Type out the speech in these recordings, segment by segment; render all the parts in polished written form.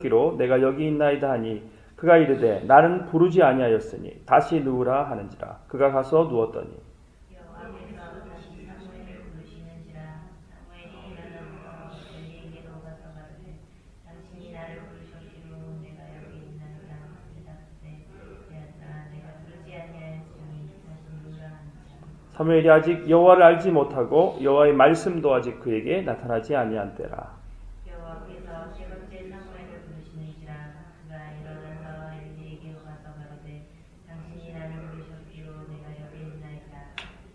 기로 내가 여기 있나이다 하니 그가 이르되 나는 부르지 아니하였으니 다시 누우라 하는지라. 그가 가서 누웠더니 여호와께서 다시 사무엘을 부르시는지라. 사무엘이 일어나서 엘리에게로 가서 가로되 당신이 나를 부르셨기로 내가 여기 있나이다. 대답하되 되었다. 내가 부르지 아니하였으니 다시 누우라 하는지라. 사무엘이 아직 여호와를 알지 못하고 여호와의 말씀도 아직 그에게 나타나지 아니한 때라. 여호와께서 세 번째 사무엘을 부르시는지라. 그가 일어나서 엘리에게로 가서 가로되 당신이 나를 부르셨기로 내가 여기 있나이다.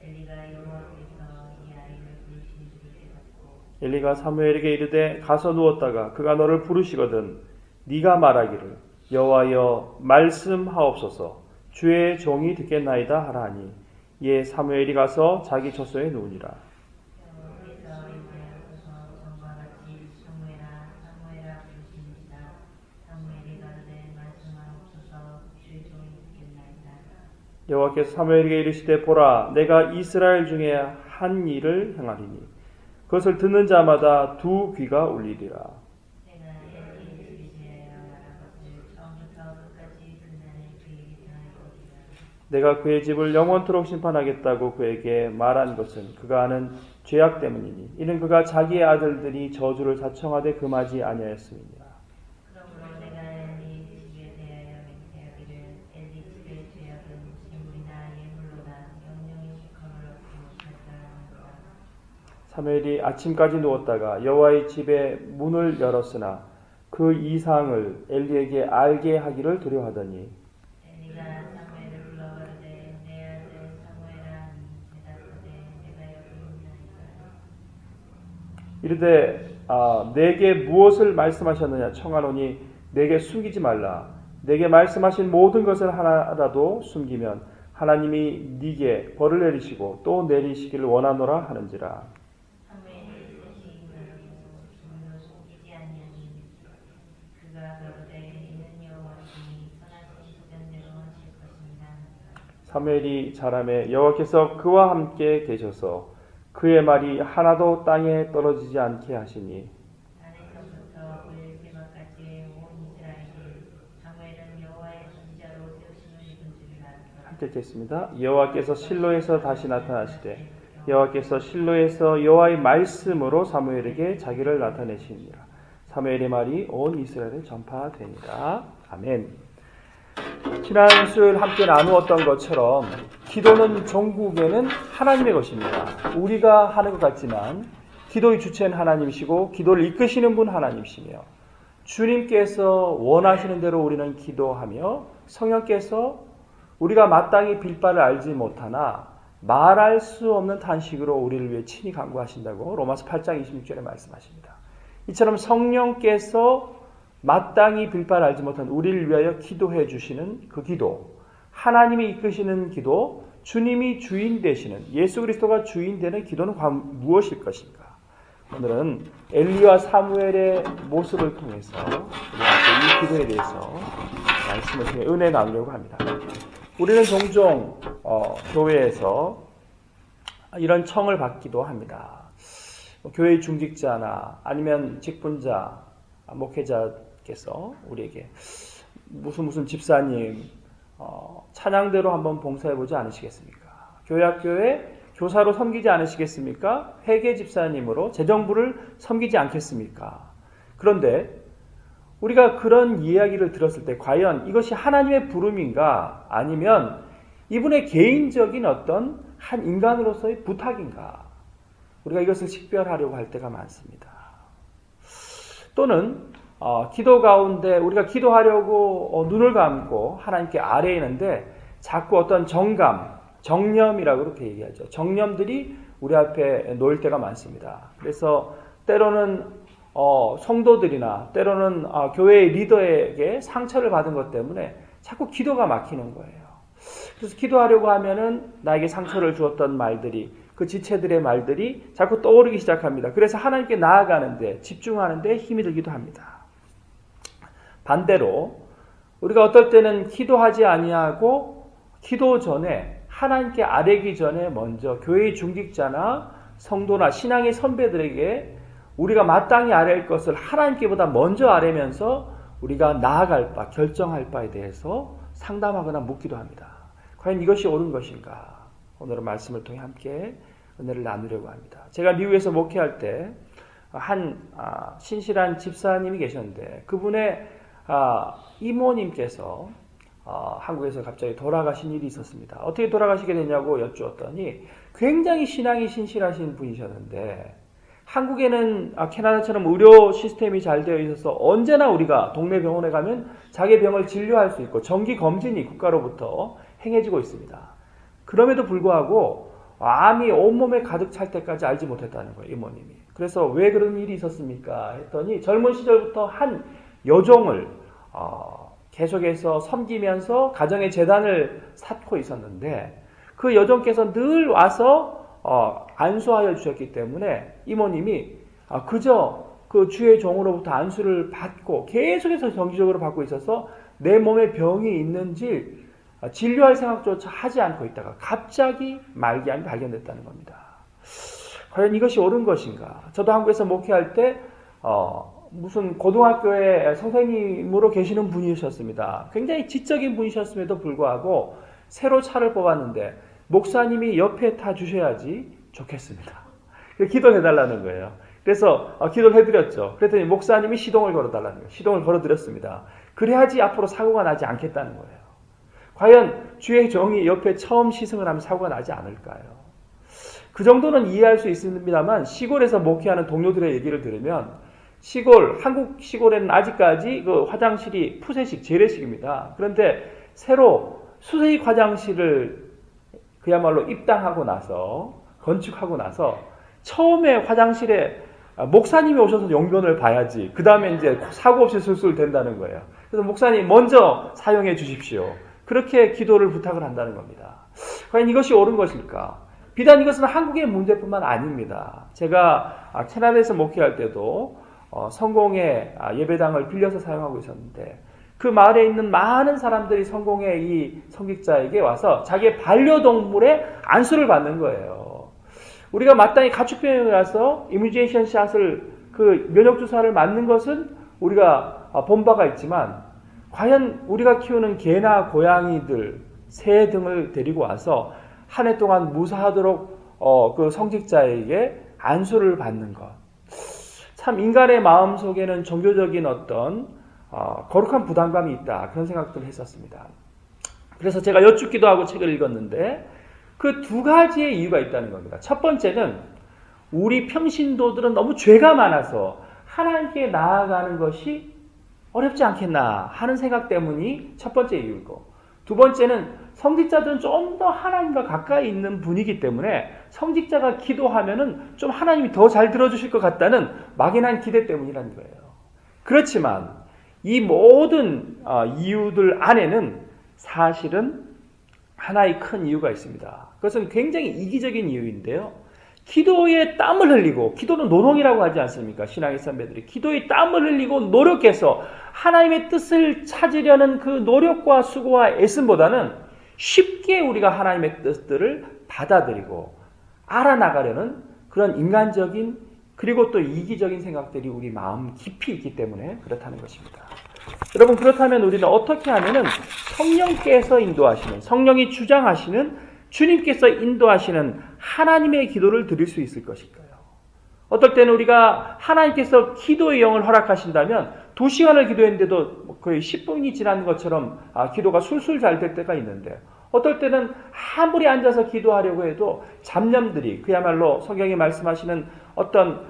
엘리가 여호와께서 이 아이를 부르시는 줄을 깨닫고 엘리가 사무엘에게 이르되 가서 누웠다가 그가 너를 부르시거든 네가 말하기를 여호와여 말씀하옵소서 주의 종이 듣겠나이다 하라 하니 이에 사무엘이 가서 자기 처소에 누우니라. 여호와께서 이사야서서 전과 같이 사무엘아 부르시는지라. 사무엘이 가로되 말씀하옵소서 주의 종이 듣겠나이다. 여호와께서 사무엘에게 이르시되 보라 내가 이스라엘 중에 한 일을 행하리니 그것을 듣는 자마다 두 귀가 울리리라. 내가 엘리의 집에 대하여 말한 것을 처음부터 끝까지 그날의 그에게 전하리라. 내가 그의 집을 영원토록 심판하겠다고 그에게 말한 것은 그가 하는 죄악 때문이니 이는 그가 자기의 아들들이 저주를 자청하되 금하지 아니하였음이니라. 그러므로 내가 엘리 집에 대하여 맹세하기를 엘리 집의 죄악은 재물이나 예물로나 영영이 시커을 얻고 발달하는도다. 사무엘이 아침까지 누웠다가 여호와의 집의 문을 열었으나 그 이상을 엘리에게 알게 하기를 두려워하더니 엘리가 사무엘을 불러 가로되 내 아들 사무엘아 하니 대답하되 내가 여기 있나이다. 이르되 내게 무엇을 말씀하셨느냐 청하노니 내게 숨기지 말라. 내게 말씀하신 모든 것을 하나라도 숨기면 하나님이 네게 벌을 내리시고 또 내리시기를 원하노라 하는지라. 사무엘이 다시 말하기로 비밀로 숨기지 아니하니 그가 가로되 이는 여호와시니 선하신 시간대로 하실 것입니다. 사무엘이 자라매 여호와께서 그와 함께 계셔서 그의 말이 하나도 땅에 떨어지지 않게 하시니 단에서부터 블레셋까지 온 이스라엘이 사무엘은 여호와의 선지자로 세우심을 입은 줄을 알았다. 함께 읽겠습니다. 여호와께서 실로에서 다시 나타나시되 여호와께서 실로에서 여호와의 말씀으로 사무엘에게 자기를 나타내시니라. 사무엘의 말이 온 이스라엘에 전파되니라. 아멘. 지난 수요일 함께 나누었던 것처럼 기도는 종국에는 하나님의 것입니다. 우리가 하는 것 같지만 기도의 주체는 하나님이시고 기도를 이끄시는 분 하나님이시며 주님께서 원하시는 대로 우리는 기도하며 성령께서 우리가 마땅히 빌 바를 알지 못하나 말할 수 없는 탄식으로 우리를 위해 친히 간구하신다고 로마서 8장 26절에 말씀하십니다. 이처럼 성령께서 마땅히 빌 바를 알지 못한 우리를 위하여 기도해 주시는 그 기도, 하나님이 이끄시는 기도, 주님이 주인 되시는 예수 그리스도가 주인 되는 기도는 무엇일 것인가? 오늘은 엘리와 사무엘의 모습을 통해서 우리한테 이 기도에 대해서 말씀을 통해 은혜 나누려고 합니다. 우리는 종종 교회에서 이런 청을 받기도 합니다. 교회의 중직자나 아니면 직분자, 목회자께서 우리에게 무슨 집사님 찬양대로 한번 봉사해보지 않으시겠습니까? 교회 학교에 교사로 섬기지 않으시겠습니까? 회계 집사님으로 재정부를 섬기지 않겠습니까? 그런데 우리가 그런 이야기를 들었을 때 과연 이것이 하나님의 부름인가 아니면 이분의 개인적인 어떤 한 인간으로서의 부탁인가? 우리가 이것을 식별하려고 할 때가 많습니다. 또는 기도 가운데 우리가 기도하려고 눈을 감고 하나님께 아뢰는데 자꾸 어떤 정념이라고 그렇게 얘기하죠. 정념들이 우리 앞에 놓일 때가 많습니다. 그래서 때로는 성도들이나 때로는 교회의 리더에게 상처를 받은 것 때문에 자꾸 기도가 막히는 거예요. 그래서 기도하려고 하면은 나에게 상처를 주었던 말들이 그 지체들의 말들이 자꾸 떠오르기 시작합니다. 그래서 하나님께 나아가는데 집중하는데 힘이 들기도 합니다. 반대로 우리가 어떨 때는 기도하지 아니하고 기도 전에 하나님께 아뢰기 전에 먼저 교회의 중직자나 성도나 신앙의 선배들에게 우리가 마땅히 아뢰할 것을 하나님께보다 먼저 아뢰면서 우리가 나아갈 바, 결정할 바에 대해서 상담하거나 묻기도 합니다. 과연 이것이 옳은 것인가? 오늘은 말씀을 통해 함께 은혜를 나누려고 합니다. 제가 미국에서 목회할 때 한 신실한 집사님이 계셨는데 그분의 이모님께서 한국에서 갑자기 돌아가신 일이 있었습니다. 어떻게 돌아가시게 됐냐고 여쭈었더니 굉장히 신앙이 신실하신 분이셨는데 한국에는 캐나다처럼 의료 시스템이 잘 되어 있어서 언제나 우리가 동네 병원에 가면 자기 병을 진료할 수 있고 정기 검진이 국가로부터 행해지고 있습니다. 그럼에도 불구하고 암이 온몸에 가득 찰 때까지 알지 못했다는 거예요, 이모님이. 그래서 왜 그런 일이 있었습니까? 했더니 젊은 시절부터 한 여종을 계속해서 섬기면서 가정의 재단을 쌓고 있었는데 그 여종께서 늘 와서 안수하여 주셨기 때문에 이모님이 그저 그 주의 종으로부터 안수를 받고 계속해서 정기적으로 받고 있어서 내 몸에 병이 있는지 진료할 생각조차 하지 않고 있다가 갑자기 말기암이 발견됐다는 겁니다. 과연 이것이 옳은 것인가? 저도 한국에서 목회할 때 무슨 고등학교에 선생님으로 계시는 분이셨습니다. 굉장히 지적인 분이셨음에도 불구하고 새로 차를 뽑았는데 목사님이 옆에 타주셔야지 좋겠습니다. 기도해달라는 거예요. 그래서 기도를 해드렸죠. 그랬더니 목사님이 시동을 걸어달라는 거예요. 시동을 걸어드렸습니다. 그래야지 앞으로 사고가 나지 않겠다는 거예요. 과연 주의 종이 옆에 처음 시승을 하면 사고가 나지 않을까요? 그 정도는 이해할 수 있습니다만 시골에서 목회하는 동료들의 얘기를 들으면 한국 시골에는 아직까지 그 화장실이 푸세식, 재래식입니다. 그런데 새로 수세식 화장실을 그야말로 입당하고 나서 건축하고 나서 처음에 화장실에 목사님이 오셔서 용변을 봐야지 그 다음에 이제 사고 없이 술술 된다는 거예요. 그래서 목사님 먼저 사용해 주십시오. 그렇게 기도를 부탁을 한다는 겁니다. 과연 이것이 옳은 것일까? 비단 이것은 한국의 문제뿐만 아닙니다. 제가 캐나다에서 목회할 때도 성공의 예배당을 빌려서 사용하고 있었는데 그 마을에 있는 많은 사람들이 성공의 이 성직자에게 와서 자기의 반려동물의 안수를 받는 거예요. 우리가 마땅히 가축병에 가서 이뮤니제이션 샷을 그 면역주사를 맞는 것은 우리가 본 바가 있지만 과연 우리가 키우는 개나 고양이들, 새 등을 데리고 와서 한 해 동안 무사하도록 그 성직자에게 안수를 받는 것. 참 인간의 마음 속에는 종교적인 어떤 거룩한 부담감이 있다. 그런 생각들을 했었습니다. 그래서 제가 여쭙기도 하고 책을 읽었는데 그 두 가지의 이유가 있다는 겁니다. 첫 번째는 우리 평신도들은 너무 죄가 많아서 하나님께 나아가는 것이 어렵지 않겠나 하는 생각 때문이 첫 번째 이유고, 두 번째는 성직자들은 좀 더 하나님과 가까이 있는 분이기 때문에 성직자가 기도하면은 좀 하나님이 더 잘 들어주실 것 같다는 막연한 기대 때문이라는 거예요. 그렇지만 이 모든 이유들 안에는 사실은 하나의 큰 이유가 있습니다. 그것은 굉장히 이기적인 이유인데요. 기도에 땀을 흘리고, 기도는 노동이라고 하지 않습니까? 신앙의 선배들이 기도에 땀을 흘리고 노력해서 하나님의 뜻을 찾으려는 그 노력과 수고와 애씀보다는 쉽게 우리가 하나님의 뜻들을 받아들이고 알아나가려는 그런 인간적인 그리고 또 이기적인 생각들이 우리 마음 깊이 있기 때문에 그렇다는 것입니다. 여러분, 그렇다면 우리는 어떻게 하면은 성령께서 인도하시는, 성령이 주장하시는, 주님께서 인도하시는 하나님의 기도를 드릴 수 있을 것일까요? 어떨 때는 우리가 하나님께서 기도의 영을 허락하신다면 2시간을 기도했는데도 거의 10분이 지난 것처럼 기도가 술술 잘 될 때가 있는데, 어떨 때는 아무리 앉아서 기도하려고 해도 잡념들이, 그야말로 성경이 말씀하시는 어떤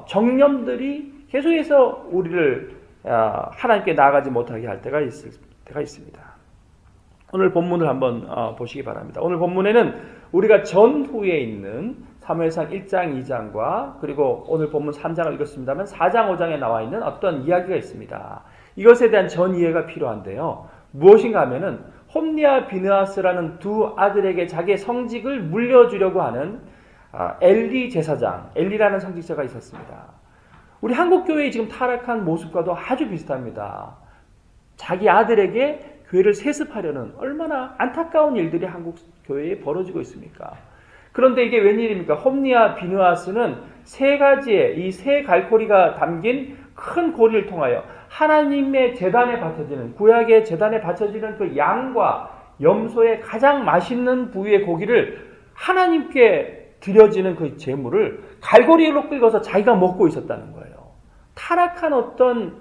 정념들이 계속해서 우리를 하나님께 나아가지 못하게 할 때가 있습니다. 오늘 본문을 한번 보시기 바랍니다. 오늘 본문에는 우리가 전후에 있는 사무엘상 1장, 2장과 그리고 오늘 본문 3장을 읽었습니다만 4장, 5장에 나와 있는 어떤 이야기가 있습니다. 이것에 대한 전 이해가 필요한데요. 무엇인가 하면은 홈리와 비느하스라는 두 아들에게 자기의 성직을 물려주려고 하는 엘리 제사장, 엘리라는 성직자가 있었습니다. 우리 한국교회의 지금 타락한 모습과도 아주 비슷합니다. 자기 아들에게 교회를 세습하려는 얼마나 안타까운 일들이 한국 교회에 벌어지고 있습니까? 그런데 이게 웬일입니까? 홈리와 비느하스는 세 가지의 이 세 갈고리가 담긴 큰 고리를 통하여 하나님의 제단에 바쳐지는, 구약의 제단에 바쳐지는 그 양과 염소의 가장 맛있는 부위의 고기를 하나님께 드려지는 그 제물을 갈고리로 끌고서 자기가 먹고 있었다는 거예요. 타락한 어떤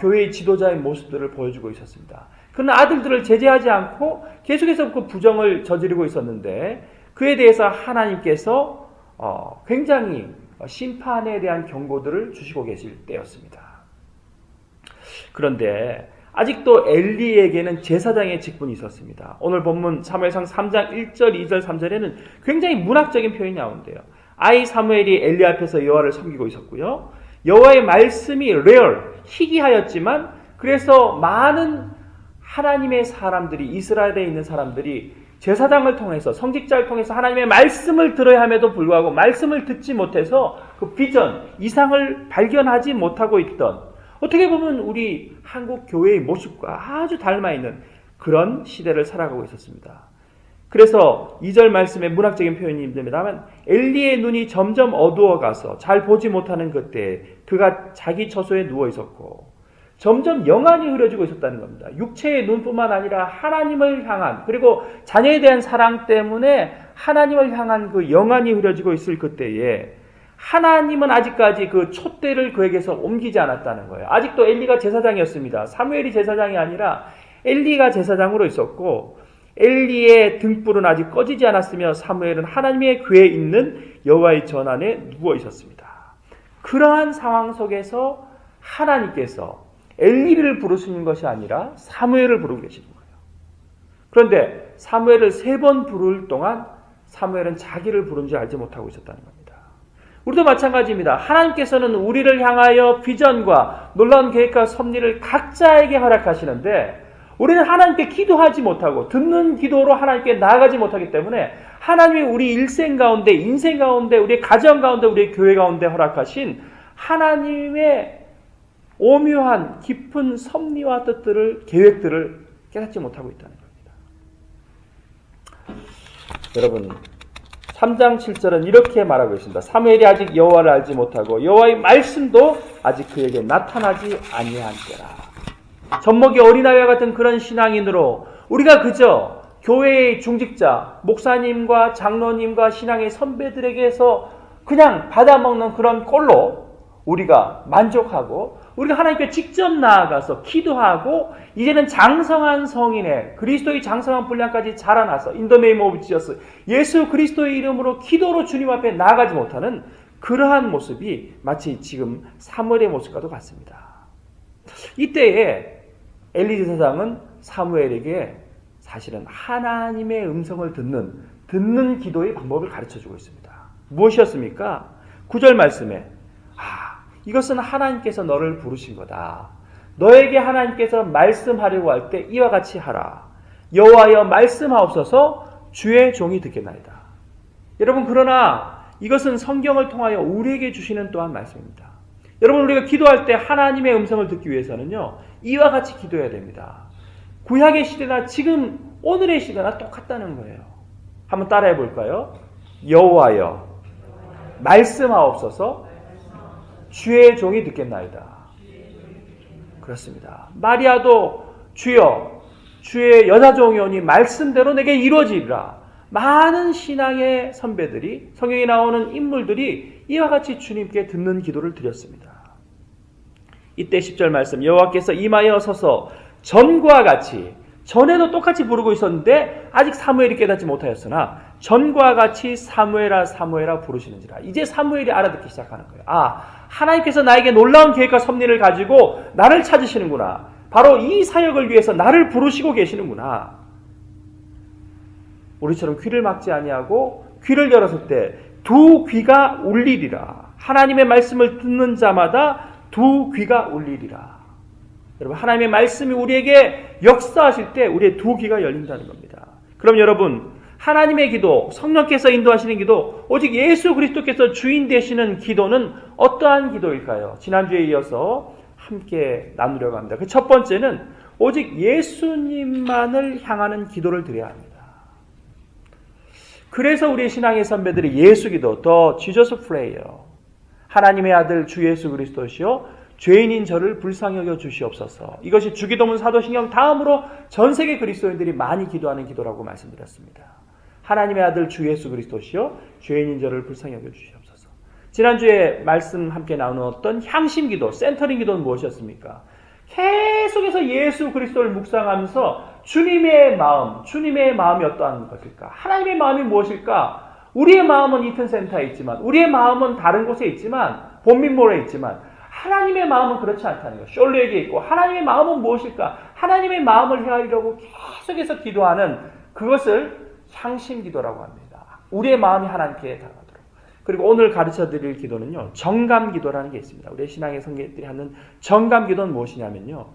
교회의 지도자의 모습들을 보여주고 있었습니다. 그러나 아들들을 제재하지 않고 계속해서 그 부정을 저지르고 있었는데 그에 대해서 하나님께서 굉장히 심판에 대한 경고들을 주시고 계실 때였습니다. 그런데 아직도 엘리에게는 제사장의 직분이 있었습니다. 오늘 본문 사무엘상 3장 1절, 2절, 3절에는 굉장히 문학적인 표현이 나오는데요. 아이 사무엘이 엘리 앞에서 여호와를 섬기고 있었고요. 여호와의 말씀이 희귀하였지만 그래서 많은 하나님의 사람들이, 이스라엘에 있는 사람들이 제사장을 통해서, 성직자를 통해서 하나님의 말씀을 들어야 함에도 불구하고 말씀을 듣지 못해서 그 비전, 이상을 발견하지 못하고 있던, 어떻게 보면 우리 한국 교회의 모습과 아주 닮아있는 그런 시대를 살아가고 있었습니다. 그래서 2절 말씀에 문학적인 표현이 있습니다만 엘리의 눈이 점점 어두워가서 잘 보지 못하는 그때 그가 자기 처소에 누워 있었고 점점 영안이 흐려지고 있었다는 겁니다. 육체의 눈뿐만 아니라 하나님을 향한, 그리고 자녀에 대한 사랑 때문에 하나님을 향한 그 영안이 흐려지고 있을 그때에 하나님은 아직까지 그 촛대를 그에게서 옮기지 않았다는 거예요. 아직도 엘리가 제사장이었습니다. 사무엘이 제사장이 아니라 엘리가 제사장으로 있었고 엘리의 등불은 아직 꺼지지 않았으며 사무엘은 하나님의 궤에 있는 여호와의 전안에 누워 있었습니다. 그러한 상황 속에서 하나님께서 엘리를 부르시는 것이 아니라 사무엘을 부르고 계시는 거예요. 그런데 사무엘을 3번 부를 동안 사무엘은 자기를 부른지 알지 못하고 있었다는 겁니다. 우리도 마찬가지입니다. 하나님께서는 우리를 향하여 비전과 놀라운 계획과 섭리를 각자에게 허락하시는데 우리는 하나님께 기도하지 못하고 듣는 기도로 하나님께 나아가지 못하기 때문에 하나님이 우리 일생 가운데, 인생 가운데, 우리의 가정 가운데, 우리의 교회 가운데 허락하신 하나님의 오묘한 깊은 섭리와 뜻들을, 계획들을 깨닫지 못하고 있다는 겁니다. 여러분, 3장 7절은 이렇게 말하고 있습니다. 사무엘이 아직 여호와를 알지 못하고 여호와의 말씀도 아직 그에게 나타나지 아니한 때라. 젖먹이 어린아이와 같은 그런 신앙인으로 우리가 그저 교회의 중직자, 목사님과 장로님과 신앙의 선배들에게서 그냥 받아먹는 그런 꼴로 우리가 만족하고 우리가 하나님께 직접 나아가서 기도하고 이제는 장성한 성인의 그리스도의 장성한 분량까지 자라나서 In the name of Jesus, 예수 그리스도의 이름으로 기도로 주님 앞에 나아가지 못하는 그러한 모습이 마치 지금 사무엘의 모습과도 같습니다. 이때에 엘리 제사장은 사무엘에게 사실은 하나님의 음성을 듣는 기도의 방법을 가르쳐주고 있습니다. 무엇이었습니까? 9절 말씀에 이것은 하나님께서 너를 부르신 거다. 너에게 하나님께서 말씀하려고 할 때 이와 같이 하라. 여호와여 말씀하옵소서 주의 종이 듣겠나이다. 여러분, 그러나 이것은 성경을 통하여 우리에게 주시는 또한 말씀입니다. 여러분, 우리가 기도할 때 하나님의 음성을 듣기 위해서는요, 이와 같이 기도해야 됩니다. 구약의 시대나 지금 오늘의 시대나 똑같다는 거예요. 한번 따라해 볼까요? 여호와여 말씀하옵소서 주의 종이 듣겠나이다. 그렇습니다. 마리아도 주여 주의 여자종이 오니 말씀대로 내게 이루어지리라. 많은 신앙의 선배들이, 성경에 나오는 인물들이 이와 같이 주님께 듣는 기도를 드렸습니다. 이때 10절 말씀, 여호와께서 임하여 서서 전과 같이, 전에도 똑같이 부르고 있었는데 아직 사무엘이 깨닫지 못하였으나 전과 같이 사무엘아 사무엘아 부르시는지라. 이제 사무엘이 알아듣기 시작하는 거예요. 하나님께서 나에게 놀라운 계획과 섭리를 가지고 나를 찾으시는구나. 바로 이 사역을 위해서 나를 부르시고 계시는구나. 우리처럼 귀를 막지 아니하고 귀를 열었을 때 두 귀가 울리리라. 하나님의 말씀을 듣는 자마다 두 귀가 울리리라. 여러분, 하나님의 말씀이 우리에게 역사하실 때 우리의 두 귀가 열린다는 겁니다. 그럼 여러분, 하나님의 기도, 성령께서 인도하시는 기도, 오직 예수 그리스도께서 주인 되시는 기도는 어떠한 기도일까요? 지난주에 이어서 함께 나누려고 합니다. 그 첫 번째는 오직 예수님만을 향하는 기도를 드려야 합니다. 그래서 우리 신앙의 선배들이 예수 기도, 더 지저스 프레이어, 하나님의 아들 주 예수 그리스도시요 죄인인 저를 불쌍히 여겨 주시옵소서. 이것이 주기도문 사도신경 다음으로 전 세계 그리스도인들이 많이 기도하는 기도라고 말씀드렸습니다. 하나님의 아들 주 예수 그리스도시여 죄인인 저를 불쌍히 여겨 주시옵소서. 지난주에 말씀 함께 나누었던 향심 기도, 센터링 기도는 무엇이었습니까? 계속해서 예수 그리스도를 묵상하면서 주님의 마음이 어떠한 것일까? 하나님의 마음이 무엇일까? 우리의 마음은 이튼 센터에 있지만, 우리의 마음은 다른 곳에 있지만, 본민몰에 있지만, 하나님의 마음은 그렇지 않다는 것. 숄루에게 있고, 하나님의 마음은 무엇일까? 하나님의 마음을 헤아리려고 계속해서 기도하는 그것을 향심 기도라고 합니다. 우리의 마음이 하나님께 다가도록. 그리고 오늘 가르쳐 드릴 기도는요, 정감 기도라는 게 있습니다. 우리의 신앙의 성경들이 하는 정감 기도는 무엇이냐면요,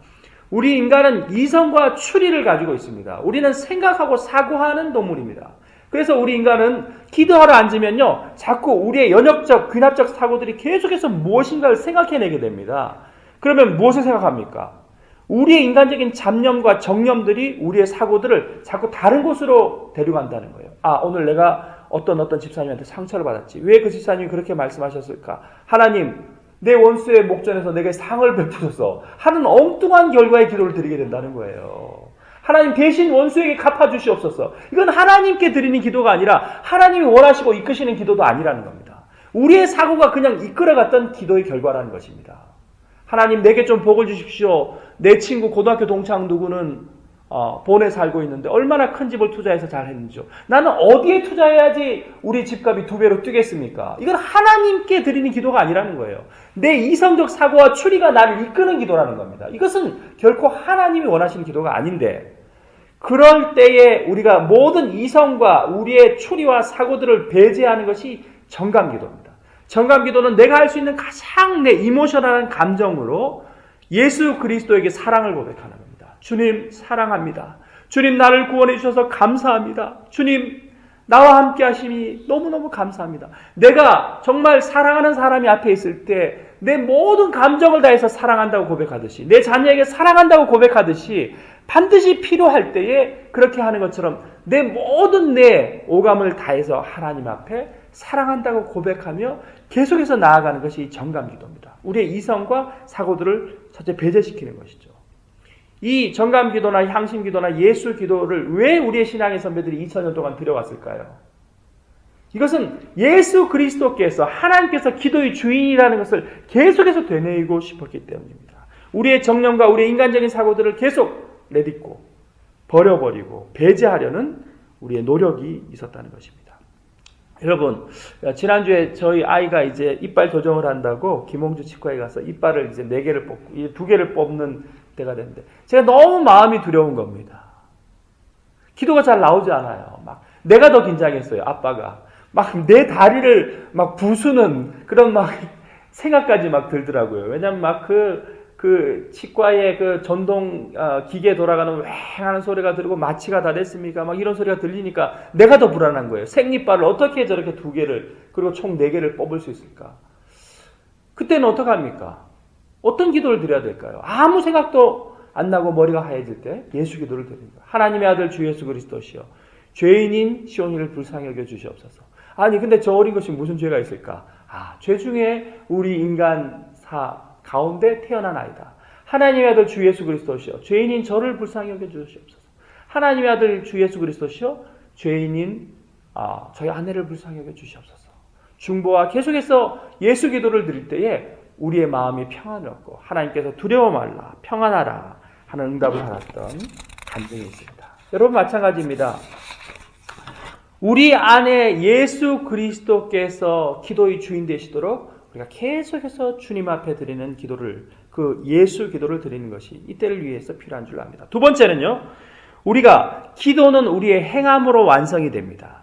우리 인간은 이성과 추리를 가지고 있습니다. 우리는 생각하고 사고하는 동물입니다. 그래서 우리 인간은 기도하러 앉으면요, 자꾸 우리의 연역적, 귀납적 사고들이 계속해서 무엇인가를 생각해내게 됩니다. 그러면 무엇을 생각합니까? 우리의 인간적인 잡념과 정념들이 우리의 사고들을 자꾸 다른 곳으로 데려간다는 거예요. 아, 오늘 내가 어떤 집사님한테 상처를 받았지. 왜 그 집사님이 그렇게 말씀하셨을까? 하나님, 내 원수의 목전에서 내게 상을 베푸소서 하는 엉뚱한 결과의 기도를 드리게 된다는 거예요. 하나님 대신 원수에게 갚아주시옵소서. 이건 하나님께 드리는 기도가 아니라 하나님이 원하시고 이끄시는 기도도 아니라는 겁니다. 우리의 사고가 그냥 이끌어갔던 기도의 결과라는 것입니다. 하나님 내게 좀 복을 주십시오. 내 친구 고등학교 동창 누구는 본에 살고 있는데 얼마나 큰 집을 투자해서 잘 했는지요. 나는 어디에 투자해야지 우리 집값이 2배로 뛰겠습니까? 이건 하나님께 드리는 기도가 아니라는 거예요. 내 이성적 사고와 추리가 나를 이끄는 기도라는 겁니다. 이것은 결코 하나님이 원하시는 기도가 아닌데, 그럴 때에 우리가 모든 이성과 우리의 추리와 사고들을 배제하는 것이 정감 기도입니다. 정감 기도는 내가 할 수 있는 가장 내 이모셔널한 감정으로 예수 그리스도에게 사랑을 고백하는 겁니다. 주님 사랑합니다. 주님 나를 구원해 주셔서 감사합니다. 주님 나와 함께 하심이 너무너무 감사합니다. 내가 정말 사랑하는 사람이 앞에 있을 때 내 모든 감정을 다해서 사랑한다고 고백하듯이, 내 자녀에게 사랑한다고 고백하듯이 반드시 필요할 때에 그렇게 하는 것처럼 내 모든 내 오감을 다해서 하나님 앞에 사랑한다고 고백하며 계속해서 나아가는 것이 정감 기도입니다. 우리의 이성과 사고들을 첫째 배제시키는 것이죠. 이 정감 기도나 향심 기도나 예수 기도를 왜 우리의 신앙의 선배들이 2000년 동안 드려왔을까요? 이것은 예수 그리스도께서, 하나님께서 기도의 주인이라는 것을 계속해서 되뇌이고 싶었기 때문입니다. 우리의 정념과 우리의 인간적인 사고들을 계속 내딛고 버려버리고 배제하려는 우리의 노력이 있었다는 것입니다. 여러분, 지난주에 저희 아이가 이제 이빨 교정을 한다고 김홍주 치과에 가서 이빨을 이제 4개를 뽑고 2개를 뽑는 때가 됐는데, 제가 너무 마음이 두려운 겁니다. 기도가 잘 나오지 않아요. 막 내가 더 긴장했어요. 아빠가 막 내 다리를 막 부수는 그런 막 생각까지 막 들더라고요. 왜냐면 막 그 치과의 그 전동 기계 돌아가는 왱 하는 소리가 들리고 마취가 다 됐습니까? 막 이런 소리가 들리니까 내가 더 불안한 거예요. 생리빨을 어떻게 저렇게 2개를 그리고 총 4개를 뽑을 수 있을까? 그때는 어떡합니까? 어떤 기도를 드려야 될까요? 아무 생각도 안 나고 머리가 하얘질 때 예수 기도를 드립니다. 하나님의 아들 주 예수 그리스도시여 죄인인 시온이를 불쌍히 여겨 주시옵소서. 아니 근데 저 어린 것이 무슨 죄가 있을까? 죄 중에 우리 인간사 가운데 태어난 아이다. 하나님의 아들 주 예수 그리스도시여 죄인인 저를 불쌍히 여겨 주시옵소서. 하나님의 아들 주 예수 그리스도시여 죄인인 저희 아내를 불쌍히 여겨 주시옵소서. 중보와 계속해서 예수 기도를 드릴 때에 우리의 마음이 평안을 얻고 하나님께서 두려워 말라 평안하라 하는 응답을 받았던 간증이 있습니다. 여러분 마찬가지입니다. 우리 안에 예수 그리스도께서 기도의 주인 되시도록 우리가 계속해서 주님 앞에 드리는 기도를, 그 예수 기도를 드리는 것이 이때를 위해서 필요한 줄 압니다. 두 번째는요, 우리가 기도는 우리의 행함으로 완성이 됩니다.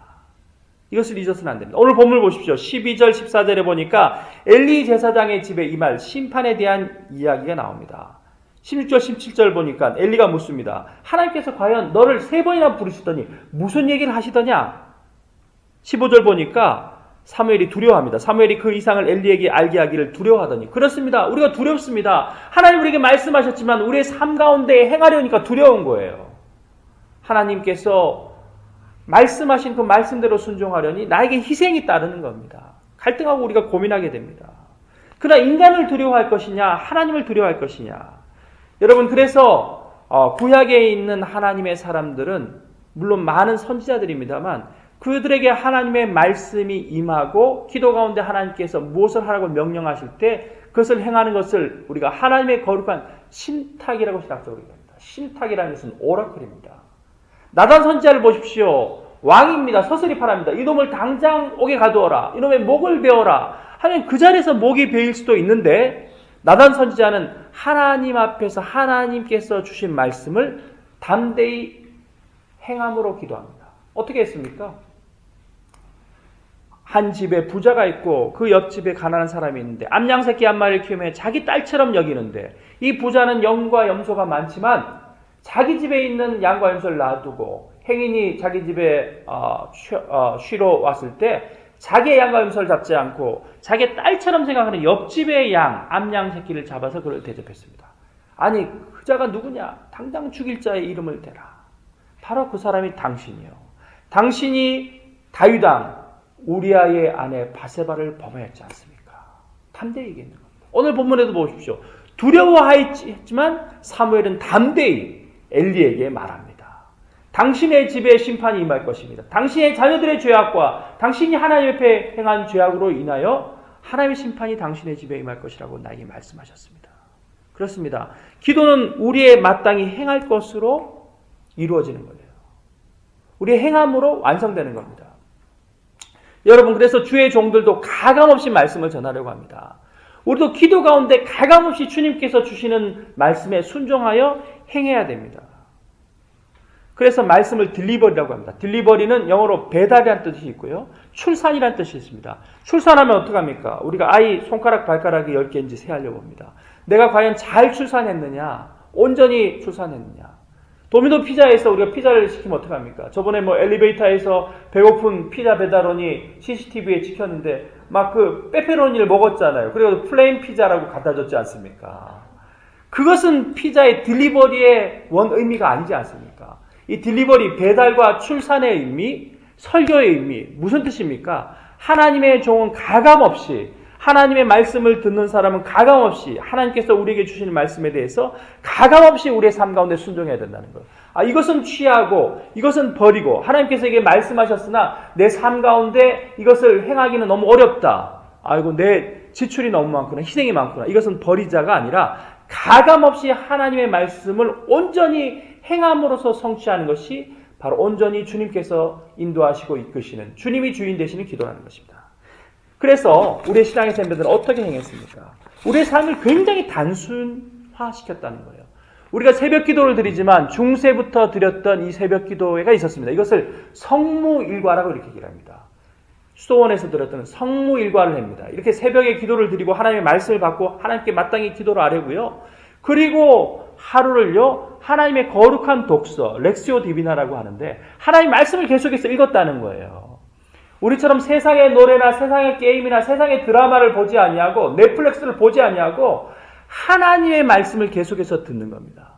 이것을 잊어서는 안 됩니다. 오늘 본문 보십시오. 12절 14절에 보니까 엘리 제사장의 집에 임할 심판에 대한 이야기가 나옵니다. 16절 17절 보니까 엘리가 묻습니다. 하나님께서 과연 너를 3번이나 부르시더니 무슨 얘기를 하시더냐? 15절 보니까 사무엘이 두려워합니다. 사무엘이 그 이상을 엘리에게 알게 하기를 두려워하더니, 그렇습니다. 우리가 두렵습니다. 하나님 우리에게 말씀하셨지만 우리의 삶 가운데 행하려니까 두려운 거예요. 하나님께서 말씀하신 그 말씀대로 순종하려니 나에게 희생이 따르는 겁니다. 갈등하고 우리가 고민하게 됩니다. 그러나 인간을 두려워할 것이냐, 하나님을 두려워할 것이냐. 여러분, 그래서 구약에 있는 하나님의 사람들은 물론 많은 선지자들입니다만 그들에게 하나님의 말씀이 임하고 기도 가운데 하나님께서 무엇을 하라고 명령하실 때 그것을 행하는 것을 우리가 하나님의 거룩한 신탁이라고 신학적으로 얘기합니다. 신탁이라는 것은 오라클입니다. 나단 선지자를 보십시오. 왕입니다. 서슬이파랍니다. 이놈을 당장 옥에 가두어라. 이놈의 목을 베어라. 하면 그 자리에서 목이 베일 수도 있는데 나단 선지자는 하나님 앞에서 하나님께서 주신 말씀을 담대히 행함으로 기도합니다. 어떻게 했습니까? 한 집에 부자가 있고 그 옆집에 가난한 사람이 있는데 암양 새끼 한 마리를 키우며 자기 딸처럼 여기는데 이 부자는 영과 염소가 많지만 자기 집에 있는 양과 염소를 놔두고 행인이 자기 집에 쉬러 왔을 때 자기의 양과 염소를 잡지 않고 자기의 딸처럼 생각하는 옆집의 양, 암양 새끼를 잡아서 그를 대접했습니다. 아니, 그 자가 누구냐? 당장 죽일 자의 이름을 대라. 바로 그 사람이 당신이요. 당신이 다윗왕 우리아의 아내 바세바를 범하였지 않습니까? 담대히 얘기했는 겁니다. 오늘 본문에도 보십시오. 두려워하였지만 사무엘은 담대히 엘리에게 말합니다. 당신의 집에 심판이 임할 것입니다. 당신의 자녀들의 죄악과 당신이 하나님 앞에 행한 죄악으로 인하여 하나님의 심판이 당신의 집에 임할 것이라고 나에게 말씀하셨습니다. 그렇습니다. 기도는 우리의 마땅히 행할 것으로 이루어지는 거예요. 우리의 행함으로 완성되는 겁니다. 여러분, 그래서 주의 종들도 가감없이 말씀을 전하려고 합니다. 우리도 기도 가운데 가감없이 주님께서 주시는 말씀에 순종하여 행해야 됩니다. 그래서 말씀을 딜리버리라고 합니다. 딜리버리는 영어로 배달이라는 뜻이 있고요. 출산이라는 뜻이 있습니다. 출산하면 어떡합니까? 우리가 아이 손가락 발가락이 10개인지 세하려고 합니다. 내가 과연 잘 출산했느냐? 온전히 출산했느냐? 도미노 피자에서 우리가 피자를 시키면 어떡합니까? 저번에 엘리베이터에서 배고픈 피자 배달원이 CCTV에 찍혔는데 막 그 페페로니를 먹었잖아요. 그리고 플레인 피자라고 갖다 줬지 않습니까? 그것은 피자의 딜리버리의 원 의미가 아니지 않습니까? 이 딜리버리, 배달과 출산의 의미, 설교의 의미, 무슨 뜻입니까? 하나님의 종은 가감없이, 하나님의 말씀을 듣는 사람은 가감없이 하나님께서 우리에게 주시는 말씀에 대해서 가감없이 우리의 삶 가운데 순종해야 된다는 거예요. 이것은 취하고 이것은 버리고 하나님께서 이게 말씀하셨으나 내 삶 가운데 이것을 행하기는 너무 어렵다. 아이고 내 지출이 너무 많구나. 희생이 많구나. 이것은 버리자가 아니라 가감없이 하나님의 말씀을 온전히 행함으로써 성취하는 것이 바로 온전히 주님께서 인도하시고 이끄시는 주님이 주인 되시는 기도라는 것입니다. 그래서 우리의 신앙의 선배들은 어떻게 행했습니까? 우리의 삶을 굉장히 단순화시켰다는 거예요. 우리가 새벽 기도를 드리지만 중세부터 드렸던 이 새벽 기도회가 있었습니다. 이것을 성무일과라고 이렇게 얘기를 합니다. 수도원에서 드렸던 성무일과를 합니다. 이렇게 새벽에 기도를 드리고 하나님의 말씀을 받고 하나님께 마땅히 기도를 하려고요. 그리고 하루를요, 하나님의 거룩한 독서, 렉시오 디비나라고 하는데 하나님의 말씀을 계속해서 읽었다는 거예요. 우리처럼 세상의 노래나 세상의 게임이나 세상의 드라마를 보지 아니하고 넷플릭스를 보지 아니하고 하나님의 말씀을 계속해서 듣는 겁니다.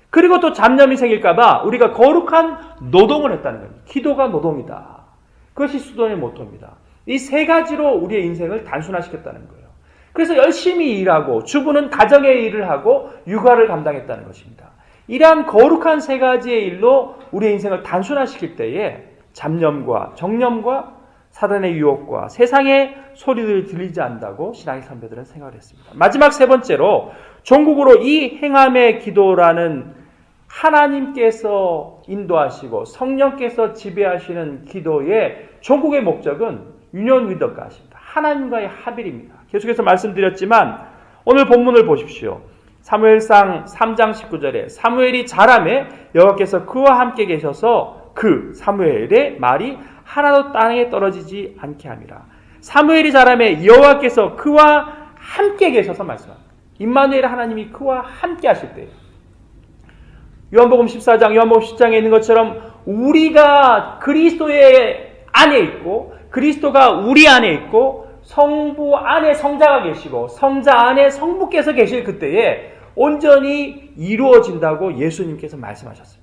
그리고 또 잡념이 생길까 봐 우리가 거룩한 노동을 했다는 겁니다. 기도가 노동이다. 그것이 수도원의 모토입니다. 이 세 가지로 우리의 인생을 단순화시켰다는 거예요. 그래서 열심히 일하고 주부는 가정의 일을 하고 육아를 감당했다는 것입니다. 이러한 거룩한 세 가지의 일로 우리의 인생을 단순화시킬 때에 잡념과 정념과 사단의 유혹과 세상의 소리들이 들리지 않는다고 신앙의 선배들은 생각을 했습니다. 마지막 세 번째로 종국으로 이 행함의 기도라는 하나님께서 인도하시고 성령께서 지배하시는 기도의 종국의 목적은 유니온 위드 갓입니다. 하나님과의 합일입니다. 계속해서 말씀드렸지만 오늘 본문을 보십시오. 사무엘상 3장 19절에 사무엘이 자라매 여호와께서 그와 함께 계셔서 그 사무엘의 말이 하나도 땅에 떨어지지 않게 함이라. 사무엘이 자라매 여호와께서 그와 함께 계셔서 말씀합니다. 임마누엘 하나님이 그와 함께 하실 때 요한복음 14장, 요한복음 10장에 있는 것처럼 우리가 그리스도의 안에 있고 그리스도가 우리 안에 있고 성부 안에 성자가 계시고 성자 안에 성부께서 계실 그때에 온전히 이루어진다고 예수님께서 말씀하셨습니다.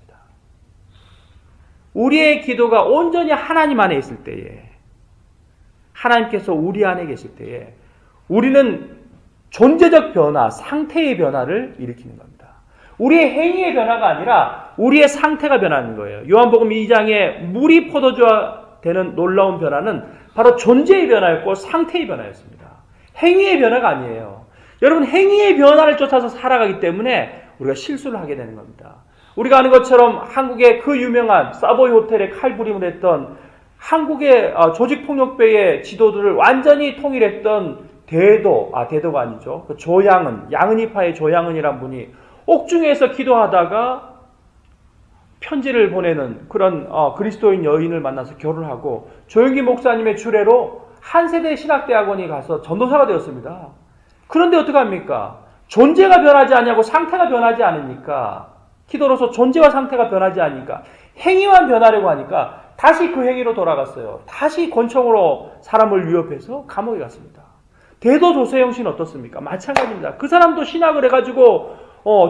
우리의 기도가 온전히 하나님 안에 있을 때에 하나님께서 우리 안에 계실 때에 우리는 존재적 변화, 상태의 변화를 일으키는 겁니다. 우리의 행위의 변화가 아니라 우리의 상태가 변하는 거예요. 요한복음 2장에 물이 포도주가 되는 놀라운 변화는 바로 존재의 변화였고 상태의 변화였습니다. 행위의 변화가 아니에요. 여러분, 행위의 변화를 쫓아서 살아가기 때문에 우리가 실수를 하게 되는 겁니다. 우리가 아는 것처럼 한국의 그 유명한 서보이 호텔에 칼부림을 했던 한국의 조직폭력배의 지도들을 완전히 통일했던 대도가 아니죠. 그 조양은, 양은이파의 조양은이란 분이 옥중에서 기도하다가 편지를 보내는 그런 그리스도인 여인을 만나서 결혼하고 조영기 목사님의 주례로 한 세대 신학대학원에 가서 전도사가 되었습니다. 그런데 어떡합니까? 존재가 변하지 않냐고 상태가 변하지 않으니까, 기도로서 존재와 상태가 변하지 않으니까 행위만 변하려고 하니까 다시 그 행위로 돌아갔어요. 다시 권총으로 사람을 위협해서 감옥에 갔습니다. 대도 조세영 씨는 어떻습니까? 마찬가지입니다. 그 사람도 신학을 해가지고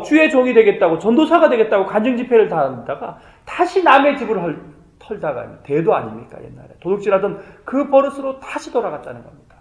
주의 종이 되겠다고, 전도사가 되겠다고 간증 집회를 다니다가 다시 남의 집을 털다가, 대도 아닙니까? 옛날에 도둑질하던 그 버릇으로 다시 돌아갔다는 겁니다.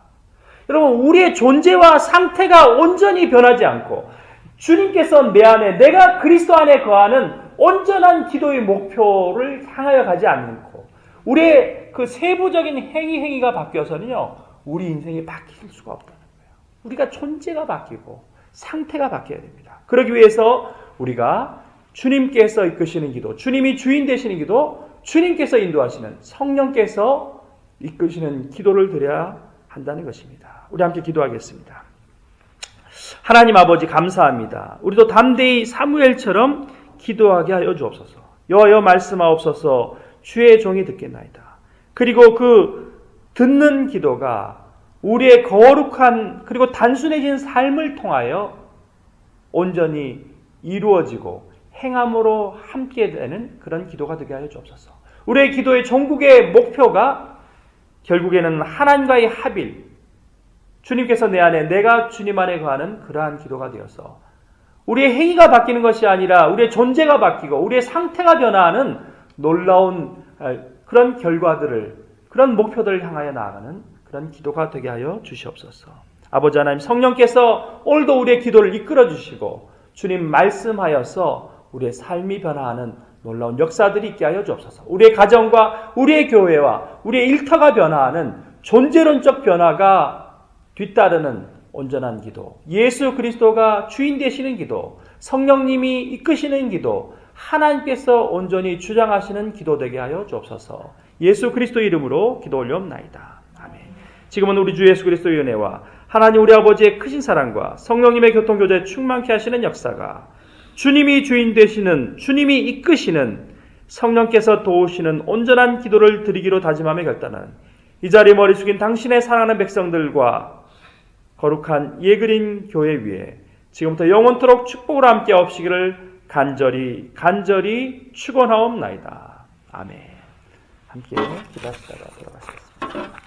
여러분, 우리의 존재와 상태가 온전히 변하지 않고 주님께서 내 안에, 내가 그리스도 안에 거하는 온전한 기도의 목표를 향하여 가지 않고 우리의 그 세부적인 행위가 바뀌어서는요, 우리 인생이 바뀔 수가 없다는 거예요. 우리가 존재가 바뀌고 상태가 바뀌어야 됩니다. 그러기 위해서 우리가 주님께서 이끄시는 기도, 주님이 주인 되시는 기도, 주님께서 인도하시는, 성령께서 이끄시는 기도를 드려야 한다는 것입니다. 우리 함께 기도하겠습니다. 하나님 아버지, 감사합니다. 우리도 담대히 사무엘처럼 기도하게 하여 주옵소서. 여호와여 말씀하옵소서. 주의 종이 듣겠나이다. 그리고 그 듣는 기도가 우리의 거룩한 그리고 단순해진 삶을 통하여 온전히 이루어지고 행함으로 함께 되는 그런 기도가 되게 하여 주옵소서. 우리의 기도의 종국의 목표가 결국에는 하나님과의 합일, 주님께서 내 안에, 내가 주님 안에 거하는 그러한 기도가 되어서 우리의 행위가 바뀌는 것이 아니라 우리의 존재가 바뀌고 우리의 상태가 변화하는 놀라운 그런 결과들을, 그런 목표들을 향하여 나아가는 그런 기도가 되게 하여 주시옵소서. 아버지 하나님, 성령께서 오늘도 우리의 기도를 이끌어 주시고 주님 말씀하여서 우리의 삶이 변화하는 놀라운 역사들이 있게 하여 주옵소서. 우리의 가정과 우리의 교회와 우리의 일터가 변화하는 존재론적 변화가 뒤따르는 온전한 기도, 예수 그리스도가 주인 되시는 기도, 성령님이 이끄시는 기도, 하나님께서 온전히 주장하시는 기도 되게 하여 주옵소서. 예수 그리스도 이름으로 기도 올려옵나이다. 아멘. 지금은 우리 주 예수 그리스도의 은혜와 하나님 우리 아버지의 크신 사랑과 성령님의 교통교제 충만케 하시는 역사가, 주님이 주인 되시는, 주님이 이끄시는, 성령께서 도우시는 온전한 기도를 드리기로 다짐하며 결단하는 이 자리에 머리 숙인 당신의 사랑하는 백성들과 거룩한 예그린 교회 위에 지금부터 영원토록 축복으로 함께 없시기를 간절히 축원하옵나이다. 아멘. 함께 기도하시다가 돌아가시겠습니다.